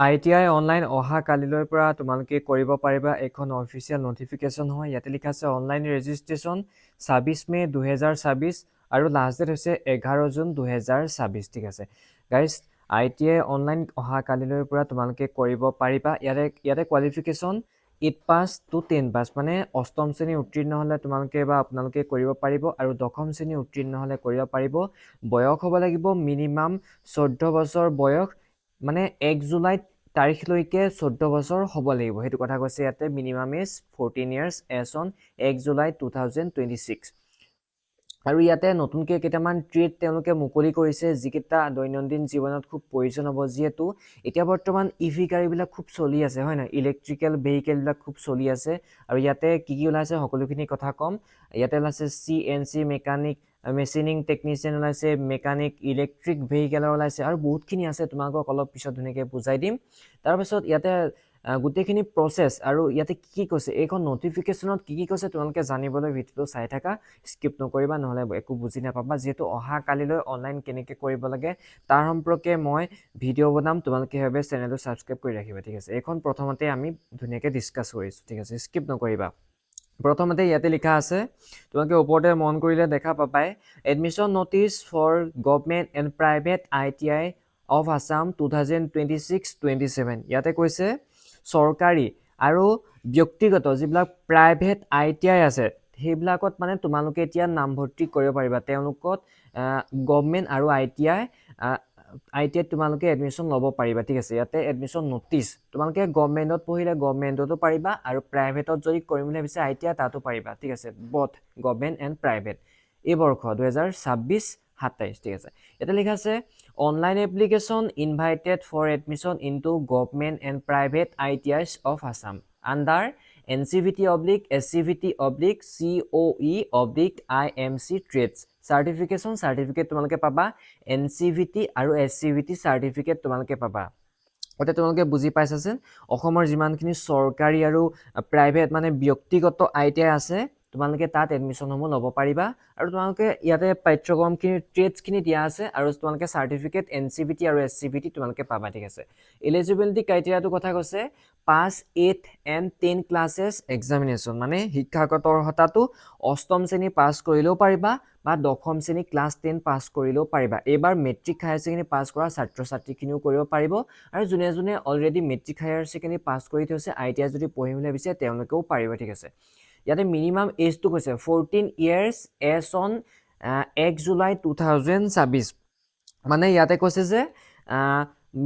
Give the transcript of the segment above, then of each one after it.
ITI online অহা কালিলৈ পৰা তোমালোকে কৰিব পাৰিবা এখন অফিচিয়েল নটিফিকেশ্যন হয় ইয়াতে লিখা আছে অনলাইন ৰেজিষ্ট্ৰেশ্যন 26 মে 2026 আৰু লাষ্ট ডেট হৈছে 11 জুন 2026 ঠিক আছে গাইজ ITI অনলাইন অহা কালিলৈ পৰা তোমালোকে কৰিব পাৰিবা ইয়াতে কোৱালিফিকেশ্যন 8 পাছ টু 10 পাছ মানে অষ্টম শ্ৰেণী উত্তীৰ্ণ হ'লে তোমালোকে বা আপোনালোকে কৰিব পাৰিব আৰু দশম শ্ৰেণী উত্তীৰ্ণ হ'লে কৰিব পাৰিব বয়স হ'ব লাগিব মিনিমাম 14 বছৰ বয়স মানে 1 জুলাইত তাৰিখলৈকে 14 বছৰ হ'ব লাগিব হেতু কথা কৈছে ইয়াতে minimum age 14 years age on 1 July 2026 আৰু ইয়াতে নতুনকৈ কেইটামান ট্ৰেড তেওঁলোকে মুকলি কৰিছে যিকেইটা দৈনন্দিন জীৱনত খুব প্ৰয়োজন হ'ব যিহেতু এতিয়া বৰ্তমান ইভি গাড়ীবিলাক খুব চলি আছে হয় না ইলেক্ট্ৰিকেল ভেহিকেলবিলাক খুব চলি আছে আৰু ইয়াতে কি ওলাইছে সকলোখিনি কথা কম ইয়াতে ওলাইছে CNC মেকানিক মেচিনিং টেকনিচিয়ান ওলাইছে মেকানিক ইলেক্ট্ৰিক ভেহিকেলৰ ওলাইছে আৰু বহুতখিনি আছে তোমালোকক অলপ পিছত ধুনীয়াকৈ বুজাই দিম তাৰপিছত ইয়াতে গোটেইখিনি প্ৰসেস আৰু ইয়াতে কি কৈছে এইখন নটিফিকেশ্যনত কি কৈছে তোমালোকে জানিবলৈ ভিডিঅটো চাই থাকা স্কিপ নকৰিবা নহলে একো বুজি নাপাবা যেহেতু অহা কালিলৈ অনলাইন কেনেকৈ কৰিব লাগে তাৰ সম্পৰ্কে মই ভিডিঅ' বনাম তোমালোকে হেবে চেনেলটো সাবস্ক্ৰাইব কৰি ৰাখিবা ঠিক আছে এইখন প্ৰথমতে আমি ধুনীয়াকৈ ডিসকাস কৰিছো ঠিক আছে স্কিপ নকৰিবা প্ৰথমতে ইয়াতে লিখা আছে তোমালোকে ওপৰতে মন কৰিলে দেখা পাবাই admission notice for government and private ITI of Assam 2026-27 ইয়াতে কৈছে চৰকাৰী আৰু ব্যক্তিগত যিবিলাক প্ৰাইভেট ITI আছে সেইবিলাকত মানে তোমালোকে এতিয়া নামভৰ্তি কৰিব পাৰিবা তেওঁলোকত গভৰ্নমেণ্ট আৰু ITI তোমালোকে এডমিশন ল'ব পাৰিবা ঠিক আছে ইয়াতে এডমিশন নোটিছ তোমালোকে গভৰ্নমেণ্টত পঢ়িলে গভৰ্নমেণ্টতো পাৰিবা আৰু প্ৰাইভেটত যদি কৰিম বুলি ভাবিছে ITI তাতো পাৰিবা ঠিক আছে বথ গভৰ্নমেণ্ট এণ্ড প্ৰাইভেট এই বৰ্ষ 2026-27 ঠিক আছে এটা লিখা আছে online application invited for admission into government and private ITIs of Assam under NCVT/COE/IMC trades certificate তোমালোকে পাবা NCVT আৰু SCVT সাৰ্টিফিকেট তোমালোকে পাবা ওতে তোমালোকে বুজি পাইছাছেন অসমৰ যিমানখিনি চৰকাৰী আৰু প্ৰাইভেট মানে ব্যক্তিগত ITI আছে তোমালোকে তাত এডমিশন হ'ব ল'ব পাৰিবা আৰু তোমালোকে ইয়াতে পাঠ্যক্ৰমখিনি ট্ৰেডছখিনি দিয়া আছে আৰু তোমালোকে সাৰ্টিফিকেট NCVT আৰু SCVT তোমালোকে পাবা ঠিক আছে এলিজিবিলিটি ক্ৰাইটেৰিয়াটো কথা কৈছে পাস 8 and 10 ক্লাसेस এক্সামিনেশন মানে শিক্ষাগত অৰ্হতাটো অষ্টম শ্ৰেণী পাস কৰিলেও পাৰিবা বা দশম শ্ৰেণী ক্লাস 10 পাস কৰিলেও পাৰিবা এবাৰ মেট্ৰিক হায়াৰ সেকেন্ডাৰী পাস কৰা ছাত্ৰ ছাত্ৰীখিনিও কৰিব পাৰিব আৰু যোনে যোনে already matric higher secondary pass কৰি থৈছে ITI যদি পঢ়িবলৈ বিচাৰে তেওঁলোকেও পাৰিব ঠিক আছে ইয়াতে মিনিমাম এজটো কৈছে 14 ইয়াৰ্স এজ অন 1 জুলাই 2026 মানে ইয়াতে কৈছে যে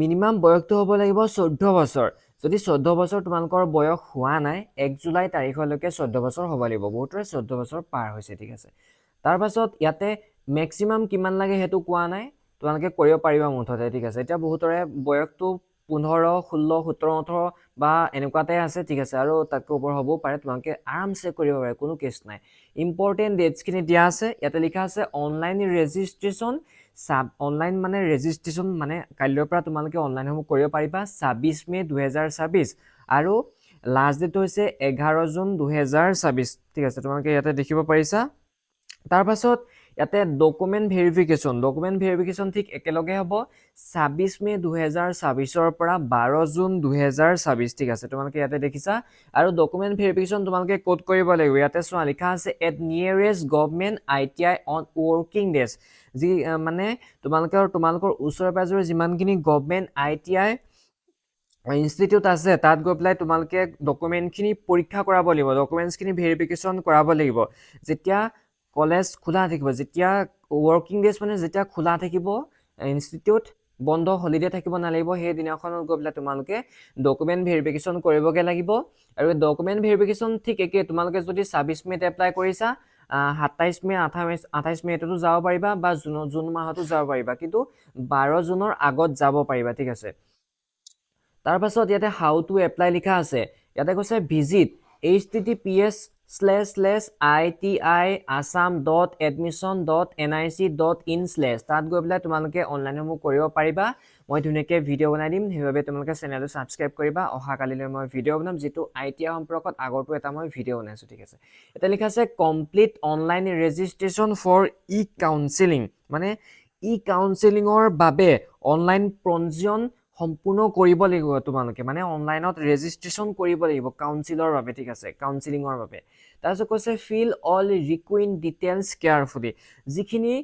মিনিমাম বয়সটো হ'ব লাগিব 14 বছৰ যদি 14 বছৰ তোমালোকৰ বয়স হোৱা নাই 1 জুলাই তাৰিখলৈকে 14 বছৰ হ'ব লাগিব বহুতৰে 14 বছৰ পাৰ হৈছে ঠিক আছে তাৰ পাছত ইয়াতে ম্যাক্সিমাম কিমান লাগে হেতু কোৱা নাই তোমালোকে কৰিব পাৰিবা মুঠতে ঠিক আছে এতিয়া বহুতৰে বয়সটো 15 16 17 18 বা এনেকুৱাতে আছে ঠিক আছে আৰু তাতকৈ ওপৰ হ'বও পাৰে তোমালোকে আৰামছে কৰিব পাৰে কোনো কেছ নাই ইম্পৰ্টেন্ট ডেটছখিনি দিয়া আছে ইয়াতে লিখা আছে অনলাইন ৰেজিষ্ট্ৰেশ্যন অনলাইন মানে ৰেজিষ্ট্ৰেশ্যন মানে কাইলৈৰ পৰা তোমালোকে অনলাইন হ'ব কৰিব পাৰিবা 26 মে 2026 আৰু লাষ্ট ডেট হৈছে 11 জুন 2026 ঠিক আছে তোমালোকে ইয়াতে দেখিব পাৰিছা তাৰ পাছত ইয়াতে ডকুমেন্ট ভেৰিফিকেশন ঠিক একেলগে হ'ব 26 মে 2026 ৰ পৰা 12 জুন 2026 ঠিক আছে তোমালোকে ইয়াতে দেখিছা আৰু ডকুমেন্ট ভেৰিফিকেশন তোমালোকে কোড কৰিব লাগিব ইয়াতে চোৱা লিখা আছে at nearest government ITI on working days যি মানে তোমালোকৰ ওচৰে পাজৰে যিমানখিনি গভৰ্নমেণ্ট ITI ইনষ্টিটিউট আছে তাত গৈ পেলাই তোমালোকে ডকুমেন্টখিনি পৰীক্ষা কৰাব লাগিব ডকুমেন্টছখিনি ভেৰিফিকেশন কৰাব লাগিব যেতিয়া কলেজ খোলা থাকিব যেতিয়া ৱৰ্কিং ডেজ মানে যেতিয়া খোলা থাকিব ইনষ্টিটিউট বন্ধ হলিডে থাকিব নালাগিব সেই দিনাখনত গৈ পেলাই তোমালোকে ডকুমেন্ট ভেৰিফিকেশন কৰিবগে লাগিব আৰু ডকুমেন্ট ভেৰিফিকেশন ঠিক একে তোমালোকে যদি 26 মেত এপ্লাই কৰিছা 27 মে 28 মেটো যাব পাৰিবা বা জুন মাহতো যাব পাৰিবা কিন্তু 12 জুনৰ আগত যাব পাৰিবা ঠিক আছে তাৰ পাছত ইয়াতে হাউ টু এপ্লাই লিখা আছে ইয়াতে কৈছে ভিজিট https://itiasam.admission.nic.in/ তাত গৈ পেলাই তোমালোকে অনলাইন সমূহ কৰিব পাৰিবা মই ধুনীয়াকৈ ভিডিঅ' বনাই দিম সেইবাবে তোমালোকে চেনেলটো সাবস্ক্ৰাইব কৰিবা অহা কালিলৈ মই ভিডিঅ' বনাম যেটো ITI সম্পৰ্কত আগৰটো এটা মই ভিডিঅ' বনাইছো ঠিক আছে এটা লিখা আছে complete online registration for counselling মানে কাউন্সেলিঙৰ বাবে অনলাইন পঞ্জীয়ন সম্পূৰ্ণ কৰিব লাগিব তোমালোকে মানে অনলাইনত ৰেজিষ্ট্ৰেশ্যন কৰিব লাগিব কাউন্সিলৰ বাবে ঠিক আছে কাউন্সিলিঙৰ বাবে তাৰপিছত কৈছে ফিল অল ৰিকুইন ডিটেইলছ কেয়াৰফুলি যিখিনি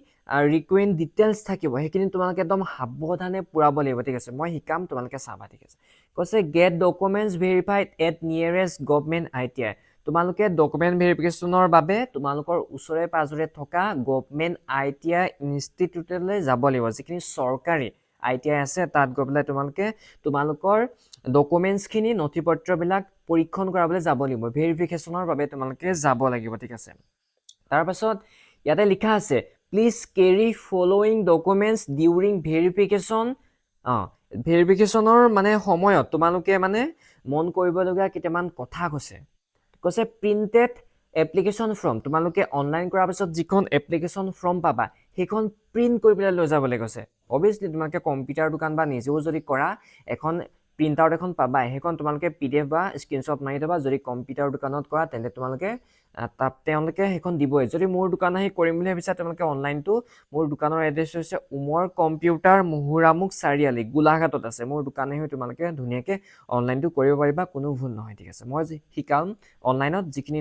ৰিকুইন ডিটেইলছ থাকিব সেইখিনি তোমালোকে একদম সাৱধানে পূৰাব লাগিব ঠিক আছে মই শিকাম তোমালোকে চাবা ঠিক আছে কৈছে get documents verified at nearest government ITI তোমালোকে ডকুমেণ্ট ভেৰিফিকেশ্যনৰ বাবে তোমালোকৰ ওচৰে পাজৰে থকা গভৰ্ণমেণ্ট ITI ইনষ্টিটিউটলৈ যাব লাগিব যিখিনি চৰকাৰী ITI আছে তাত গৈ পেলাই তোমালোকৰ ডকুমেণ্টছখিনি নথিপত্ৰবিলাক পৰীক্ষণ কৰাবলৈ যাব লাগিব ভেৰিফিকেশ্যনৰ বাবে তোমালোকে যাব লাগিব ঠিক আছে তাৰপাছত ইয়াতে লিখা আছে please carry following documents during verification ভেৰিফিকেশ্যনৰ মানে সময়ত তোমালোকে মানে মন কৰিবলগীয়া কেইটামান কথা কৈছে প্ৰিণ্টেড এপ্লিকেশ্যন ফৰ্ম তোমালোকে অনলাইন কৰাৰ পিছত যিখন এপ্লিকেশ্যন ফৰ্ম পাবা সেইখন প্ৰিণ্ট কৰি পেলাই লৈ যাবলৈ কৈছে অবভিয়াছলি তোমালোকে কম্পিউটাৰ দোকান বা নিজেও যদি কৰা এখন প্ৰিণ্ট আউট এখন পাবা সেইখন তোমালোকে PDF বা স্ক্ৰীনশ্বট মাৰি থবা যদি কম্পিউটাৰ দোকানত কৰা তেন্তে তোমালোকে তেওঁলোকে সেইখন দিবই যদি মোৰ দোকান আহি কৰিম বুলি ভাবিছা তোমালোকে অনলাইনটো মোৰ দোকানৰ এড্ৰেছ হৈছে উমৰ কম্পিউটাৰ মুহুৰামুখ চাৰিআলি গোলাঘাটত আছে মোৰ দোকান আহি তোমালোকে ধুনীয়াকৈ অনলাইনটো কৰিব পাৰিবা কোনো ভুল নহয় ঠিক আছে মই শিকাম অনলাইনত যিখিনি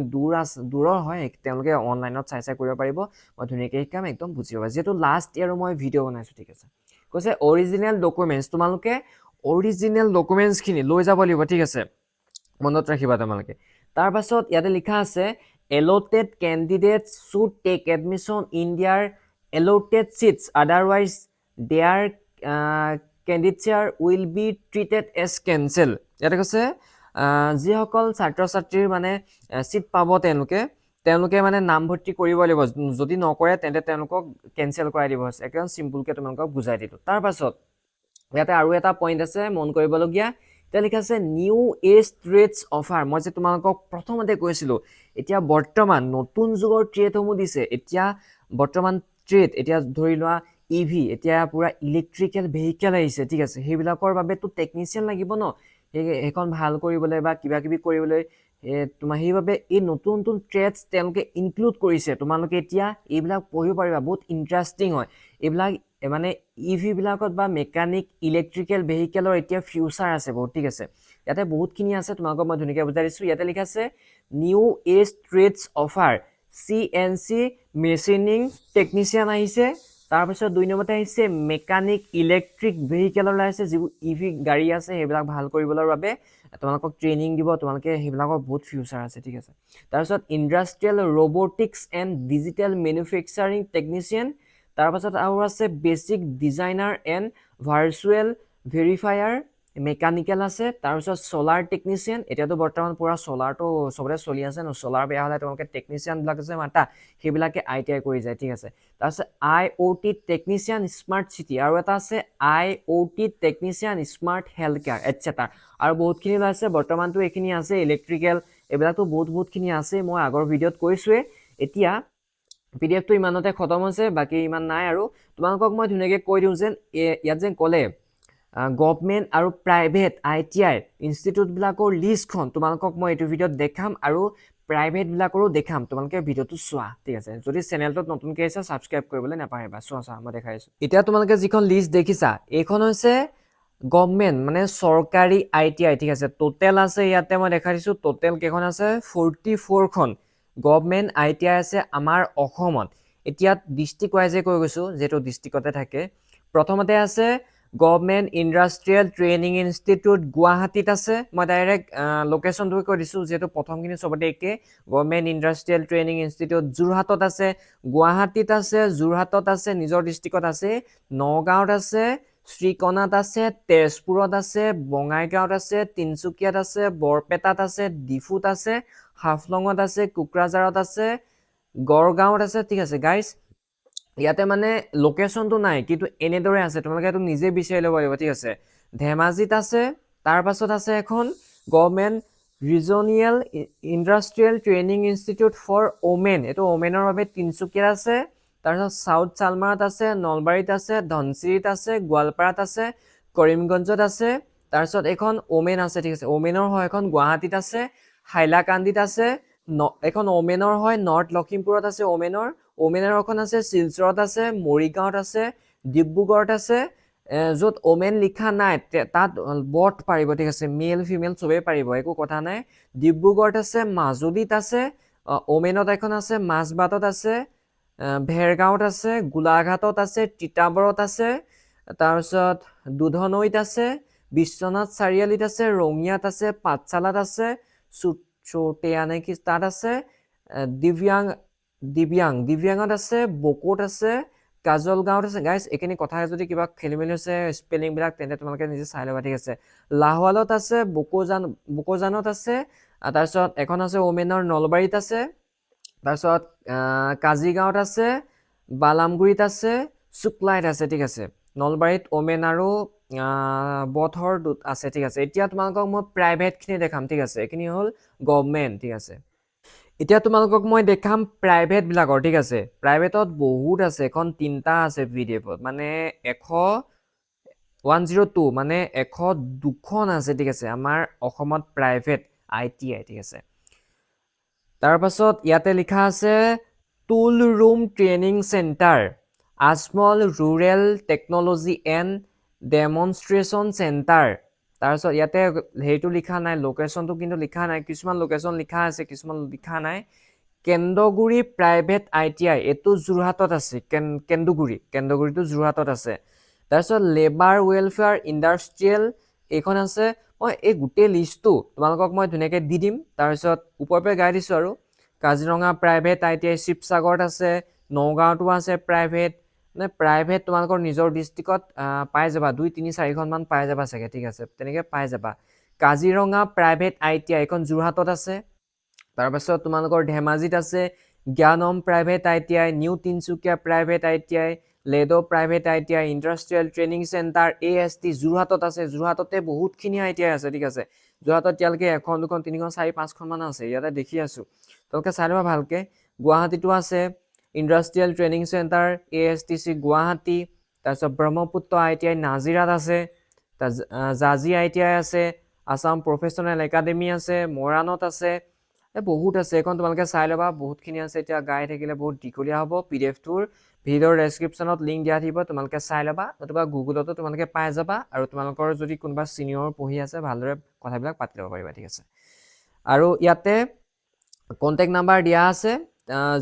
দূৰৰ হয় তেওঁলোকে অনলাইনত চাই কৰিব পাৰিব মই ধুনীয়াকৈ শিকাম একদম বুজি পাবা যিহেতু লাষ্ট ইয়াৰো মই ভিডিঅ' বনাইছোঁ ঠিক আছে কৈছে অৰিজিনেল ডকুমেণ্টছ তোমালোকে অৰিজিনেল ডকুমেণ্টছখিনি লৈ যাব লাগিব ঠিক আছে মনত ৰাখিবা তোমালোকে তাৰপাছত ইয়াতে লিখা আছে allotted candidates should take admission in their allotted seats otherwise their candidature will be treated as cancel ইয়াতে কৈছে যিসকল ছাত্ৰ ছাত্ৰীৰ মানে সিট পাব তেওঁলোকে মানে নামভৰ্তি কৰিব লাগিব যদি নকৰে তেন্তে তেওঁলোকক কেনসেল কৰাই দিব আছে একদম সিম্পলকৈ তোমালোকক বুজাই দিলো তাৰপাছত ইয়াতে আৰু এটা পইণ্ট আছে মন কৰিবলগীয়া এতিয়া লিখা আছে নিউ এজ ট্ৰেডছ অফাৰ মই যে তোমালোকক প্ৰথমতে কৈছিলোঁ এতিয়া বৰ্তমান নতুন যুগৰ ট্ৰেডসমূহ দিছে এতিয়া বৰ্তমান ট্ৰেড এতিয়া ধৰি লোৱা EV এতিয়া পুৰা ইলেক্ট্ৰিকেল ভেহিকেল আহিছে ঠিক আছে সেইবিলাকৰ বাবেতো টেকনিচিয়ান লাগিব ন সেইখন ভাল কৰিবলৈ বা কিবা কিবি কৰিবলৈ তোমাৰ সেইবাবে এই নতুন নতুন ট্ৰেডছ তেওঁলোকে ইনক্লুড কৰিছে তোমালোকে এতিয়া এইবিলাক পঢ়িব পাৰিবা বহুত ইণ্টাৰেষ্টিং হয় এইবিলাক মানে EV বিলাকত বা মেকানিক ইলেক্ট্ৰিকেল ভেহিকেলৰ এতিয়া ফিউচাৰ আছে বহুত ঠিক আছে ইয়াতে বহুতখিনি আছে তোমালোকক মই ধুনীয়াকৈ বুজাই দিছোঁ ইয়াতে লিখা আছে new age trades offer CNC machining technician আহিছে তাৰপিছত 2 নম্বৰতে আহিছে মেকানিক ইলেক্ট্ৰিক ভেহিকেলৰ আহিছে যিবোৰ EV গাড়ী আছে সেইবিলাক ভাল কৰিবলৈ বাবে তোমালোকক ট্ৰেইনিং দিব তোমালোকে সেইবিলাকৰ বহুত ফিউচাৰ আছে ঠিক আছে তাৰপিছত industrial robotics and digital manufacturing technician তাৰপাছত আৰু আছে basic designer and virtual verifier mechanical আছে তাৰপিছত সোলাৰ টেকনিচিয়ান এতিয়াতো বৰ্তমান পুৰা সোলাৰটো সবতে চলি আছে ন সোলাৰ বেয়া হ'লে তোমালোকে টেকনিচিয়ানবিলাক আছে মাতা সেইবিলাকে ITI কৰি যায় ঠিক আছে তাৰপিছত IoT টেকনিচিয়ান স্মাৰ্ট চিটি আৰু এটা আছে IoT technician smart health care etcetera আৰু বহুতখিনি আছে বৰ্তমানতো এইখিনি আছে ইলেক্ট্ৰিকেল এইবিলাকতো বহুতখিনি আছে মই আগৰ ভিডিঅ'ত কৈছোঁৱে এতিয়া PDF টো ইমানতে খতম হৈছে বাকি ইমান নাই আৰু তোমালোকক মই ধুনীয়াকৈ কৈ দিওঁ যেন ইয়াত যেন ক'লে গভৰ্ণমেণ্ট আৰু প্ৰাইভেট ITI ইনষ্টিটিউটবিলাকৰ লিষ্টখন তোমালোকক মই এইটো ভিডিঅ'ত দেখাম আৰু প্ৰাইভেটবিলাকৰো দেখাম তোমালোকে ভিডিঅ'টো চোৱা ঠিক আছে যদি চেনেলটোত নতুনকৈ আহিছে ছাবস্ক্ৰাইব কৰিবলৈ নাপাহৰিবা চোৱা মই দেখাইছোঁ এতিয়া তোমালোকে যিখন লিষ্ট দেখিছা এইখন হৈছে গভৰ্ণমেণ্ট মানে চৰকাৰী ITI ঠিক আছে টোটেল আছে ইয়াতে মই দেখাই দিছোঁ টোটেল কেইখন আছে 44খন গভৰ্ণমেণ্ট ITI আছে আমাৰ অসমত এতিয়া ডিষ্ট্ৰিক্ট ৱাইজে কৈ গৈছোঁ যেটো ডিষ্ট্ৰিক্টতে থাকে প্ৰথমতে আছে গভৰ্ণমেণ্ট ইণ্ডাষ্ট্ৰিয়েল ট্ৰেইনিং ইনষ্টিটিউট গুৱাহাটীত আছে মই ডাইৰেক্ট লোকেশ্যনটো কৈ দিছোঁ যেটো প্ৰথমখিনি সবতে একে গভৰ্ণমেণ্ট ইণ্ডাষ্ট্ৰিয়েল ট্ৰেইনিং ইনষ্টিটিউট যোৰহাটত আছে গুৱাহাটীত আছে যোৰহাটত আছে নিজৰ ডিষ্ট্ৰিক্টত আছে নগাঁৱত আছে শ্ৰীকণাত আছে তেজপুৰত আছে বঙাইগাঁৱত আছে তিনচুকীয়াত আছে বৰপেটাত আছে ডিফুত আছে হাফলঙত আছে কোকৰাঝাৰত আছে গড়গাঁৱত আছে ঠিক আছে গাইজ ইয়াতে মানে লোকেশ্যনটো নাই কিন্তু এনেদৰে আছে তোমালোকে এইটো নিজে বিচাৰি ল'ব লাগিব ঠিক আছে ধেমাজিত আছে তাৰপাছত আছে এখন government regional industrial training institute for women এইটো ওমেনৰ বাবে তিনচুকীয়াত আছে তাৰপিছত সাউথ চালমাৰত আছে নলবাৰীত আছে ধনচিৰিত আছে গোৱালপাৰাত আছে কৰিমগঞ্জত আছে তাৰপিছত এখন ওমেন আছে ঠিক আছে ওমেনৰ হয় এখন গুৱাহাটীত আছে হাইলাকান্দিত আছে এখন ওমেনৰ হয় নৰ্থ লখিমপুৰত আছে ওমেনৰ এখন আছে শিলচৰত আছে মৰিগাঁৱত আছে ডিব্ৰুগড়ত আছে য'ত ওমেন লিখা নাই তাত বথ পাৰিব ঠিক আছে মেল ফিমেল চবেই পাৰিব একো কথা নাই ডিব্ৰুগড়ত আছে মাজুলীত আছে ওমেনত এখন আছে মাজবাটত আছে ভেৰগাঁৱত আছে গোলাঘাটত আছে তিতাবৰত আছে তাৰপিছত দুধনৈত আছে বিশ্বনাথ চাৰিআলিত আছে ৰঙিয়াত আছে পাঠশালাত আছে চোটেয়া নে কি তাত আছে দিব্যাঙত আছে বকোত আছে কাজল গাঁৱত আছে গাইজ এইখিনি কথা যদি কিবা খেলি মেলি হৈছে স্পেলিং বিলাক তেন্তে তোমালোকে নিজে চাই ল'বা ঠিক আছে লাহোৱালত আছে বকোজানত আছে তাৰপিছত এখন আছে ওমেনৰ নলবাৰীত আছে তাৰপিছত কাজিগাঁৱত আছে বালামগুৰিত আছে শুক্লাইত আছে ঠিক আছে নলবাৰীত ওমেন আৰু বথৰ আছে ঠিক আছে এতিয়া তোমালোকক মই প্ৰাইভেটখিনি দেখাম ঠিক আছে এইখিনি হ'ল গভৰ্ণমেণ্ট ঠিক আছে এতিয়া তোমালোকক মই দেখাম প্ৰাইভেট বিলাকৰ ঠিক আছে প্ৰাইভেটত বহুত আছে এখন 3টা আছে পিডিএফত মানে 102 মানে 102খন আছে ঠিক আছে আমাৰ অসমত প্ৰাইভেট ITI ঠিক আছে তাৰ পাছত ইয়াতে লিখা আছে tool room training centre Ajmal rural technology and demonstration centre তাৰপিছত ইয়াতে হেৰিটো লিখা নাই লোকেশ্যনটো কিন্তু লিখা নাই কিছুমান লোকেশ্যন লিখা আছে কিছুমান লিখা নাই কেন্দগুৰি প্ৰাইভেট ITI এইটো যোৰহাটত আছে কেন্দগুৰিটো যোৰহাটত আছে তাৰপিছত লেবাৰ ৱেলফেয়াৰ ইণ্ডাষ্ট্ৰিয়েল এইখন আছে মই এই গোটেই লিষ্টটো তোমালোকক মই ধুনীয়াকৈ দি দিম তাৰপিছত ওপৰৰ পৰা গাই দিছোঁ আৰু কাজিৰঙা প্ৰাইভেট ITI শিৱসাগৰত আছে নগাঁৱতো আছে প্ৰাইভেট মানে প্ৰাইভেট তোমালোকৰ নিজৰ ডিষ্ট্ৰিক্টত পাই যাবা 2-3-4খন মান পাই যাবা চাগে ঠিক আছে তেনেকৈ পাই যাবা কাজিৰঙা প্ৰাইভেট ITI এখন যোৰহাটত আছে তাৰপাছত তোমালোকৰ ধেমাজিত আছে Gyanam private ITI new Tinsukia private ITI Ledo private ITI industrial training centre AST যোৰহাটত আছে যোৰহাটতে বহুতখিনি ITI আছে ঠিক আছে যোৰহাটত এতিয়ালৈকে 1 2 3 4 5খন মান আছে ইয়াতে দেখি আছো তোমালোকে চাই ল'বা ভালকে গুৱাহাটীতো আছে industrial training centre ASTC Guwahati তাৰপিছত ব্ৰহ্মপুত্ৰ ITI নাজিৰাত আছে জাজি ITI আছে আসাম প্ৰফেচনেল একাডেমি আছে মৰাণত আছে বহুত আছে এখন তোমালোকে চাই ল'বা বহুতখিনি আছে এতিয়া গাই থাকিলে বহুত দীঘলীয়া হ'ব PDF-টোৰ ভিডিঅ'ৰ ডেছক্ৰিপশ্যনত লিংক দিয়া থাকিব তোমালোকে চাই ল'বা অথবা গুগলতো তোমালোকে পাই যাবা আৰু তোমালোকৰ যদি কোনোবা চিনিয়ৰ পঢ়ি আছে ভালদৰে কথাবিলাক পাতি ল'ব পাৰিবা ঠিক আছে আৰু ইয়াতে কণ্টেক্ট নাম্বাৰ দিয়া আছে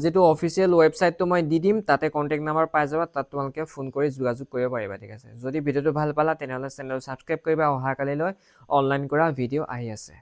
যেটো অফিচিয়েল ৱেবছাইটটো মই দি দিম তাতে কণ্টেক্ট নাম্বাৰ পাই যাবা তাত তোমালোকে ফোন কৰি যোগাযোগ কৰিব পাৰিবা ঠিক আছে যদি ভিডিঅ'টো ভাল পালা তেনেহ'লে চেনেলটো ছাবস্ক্ৰাইব কৰিবা অহাকালিলৈ অনলাইন কৰা ভিডিঅ' আহি আছে